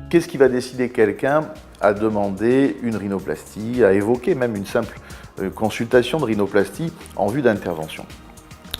Qu'est-ce qui va décider quelqu'un à demander une rhinoplastie, à évoquer même une simple consultation de rhinoplastie en vue d'intervention?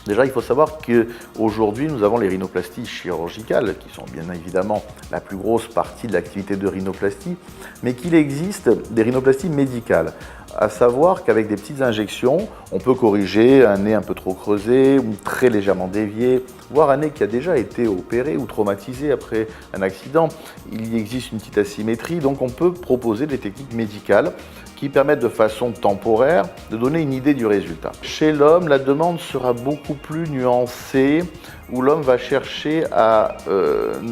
Déjà, il faut savoir qu'aujourd'hui, nous avons les rhinoplasties chirurgicales, qui sont bien évidemment la plus grosse partie de l'activité de rhinoplastie, mais qu'il existe des rhinoplasties médicales. À savoir qu'avec des petites injections, on peut corriger un nez un peu trop creusé ou très légèrement dévié, voire un nez qui a déjà été opéré ou traumatisé après un accident. Il existe une petite asymétrie, donc on peut proposer des techniques médicales qui permettent de façon temporaire de donner une idée du résultat. Chez l'homme, la demande sera beaucoup plus nuancée, où l'homme va chercher à...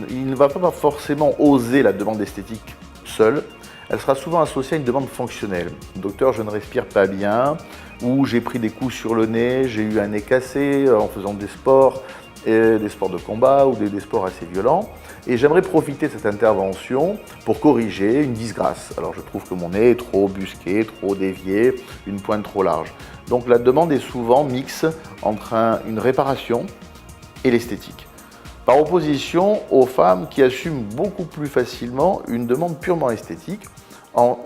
il ne va pas forcément oser la demande esthétique seule. Elle sera souvent associée à une demande fonctionnelle. Docteur, je ne respire pas bien, ou j'ai pris des coups sur le nez, j'ai eu un nez cassé en faisant des sports de combat ou des sports assez violents. Et j'aimerais profiter de cette intervention pour corriger une disgrâce. Alors je trouve que mon nez est trop busqué, trop dévié, une pointe trop large. Donc la demande est souvent mixte entre une réparation et l'esthétique. Par opposition aux femmes qui assument beaucoup plus facilement une demande purement esthétique en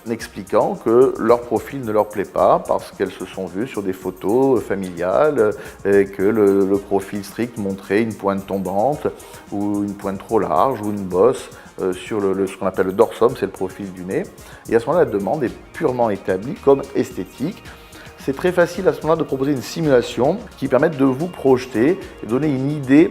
expliquant que leur profil ne leur plaît pas parce qu'elles se sont vues sur des photos familiales et que le profil strict montrait une pointe tombante ou une pointe trop large ou une bosse sur ce qu'on appelle le dorsum, c'est le profil du nez. Et à ce moment-là, la demande est purement établie comme esthétique. C'est très facile à ce moment-là de proposer une simulation qui permette de vous projeter et donner une idée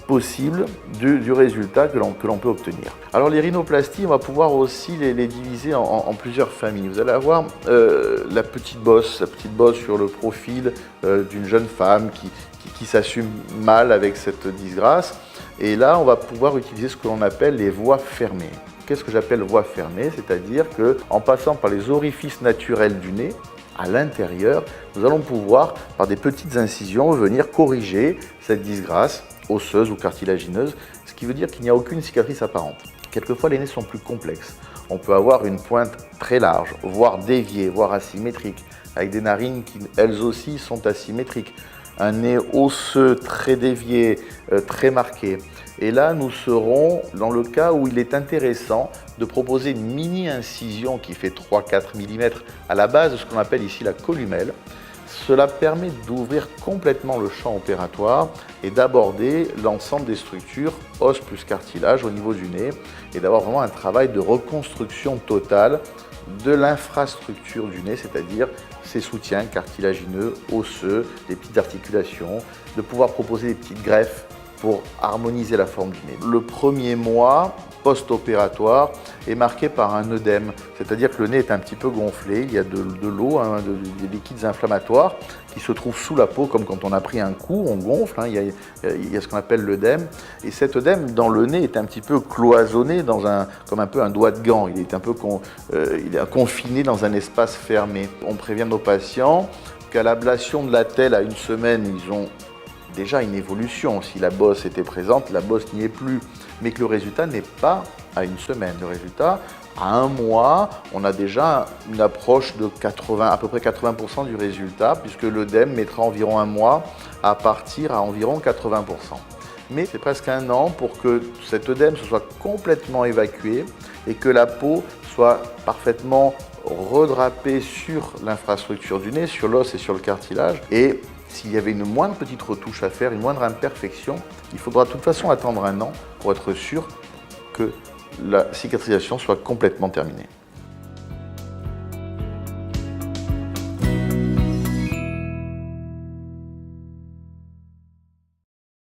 possible du résultat que l'on peut obtenir. Alors les rhinoplasties, on va pouvoir aussi les diviser en plusieurs familles. Vous allez avoir la petite bosse sur le profil d'une jeune femme qui s'assume mal avec cette disgrâce. Et là, on va pouvoir utiliser ce que l'on appelle les voies fermées. Qu'est-ce que j'appelle voies fermées? C'est-à-dire qu'en passant par les orifices naturels du nez, à l'intérieur, nous allons pouvoir, par des petites incisions, venir corriger cette disgrâce osseuse ou cartilagineuse, ce qui veut dire qu'il n'y a aucune cicatrice apparente. Quelquefois, les nez sont plus complexes. On peut avoir une pointe très large, voire déviée, voire asymétrique, avec des narines qui, elles aussi, sont asymétriques. Un nez osseux très dévié, très marqué. Et là, nous serons dans le cas où il est intéressant de proposer une mini-incision qui fait 3-4 mm à la base de ce qu'on appelle ici la columelle. Cela permet d'ouvrir complètement le champ opératoire et d'aborder l'ensemble des structures, os plus cartilage au niveau du nez, et d'avoir vraiment un travail de reconstruction totale de l'infrastructure du nez, c'est-à-dire ses soutiens cartilagineux, osseux, les petites articulations, de pouvoir proposer des petites greffes pour harmoniser la forme du nez. Le premier mois post-opératoire est marqué par un œdème, c'est-à-dire que le nez est un petit peu gonflé, il y a de l'eau, des liquides inflammatoires qui se trouvent sous la peau, comme quand on a pris un coup, on gonfle, il y a ce qu'on appelle l'œdème, et cet œdème dans le nez est un petit peu cloisonné comme un peu un doigt de gant, il est un peu confiné dans un espace fermé. On prévient nos patients qu'à l'ablation de l'attelle à une semaine, ils ont déjà une évolution. Si la bosse était présente, la bosse n'y est plus. Mais que le résultat n'est pas à une semaine. Le résultat, à un mois, on a déjà une approche de à peu près 80% du résultat, puisque l'œdème mettra environ un mois à partir à environ 80%. Mais c'est presque un an pour que cet œdème se soit complètement évacué et que la peau soit parfaitement redrapée sur l'infrastructure du nez, sur l'os et sur le cartilage. Et s'il y avait une moindre petite retouche à faire, une moindre imperfection, il faudra de toute façon attendre un an pour être sûr que la cicatrisation soit complètement terminée.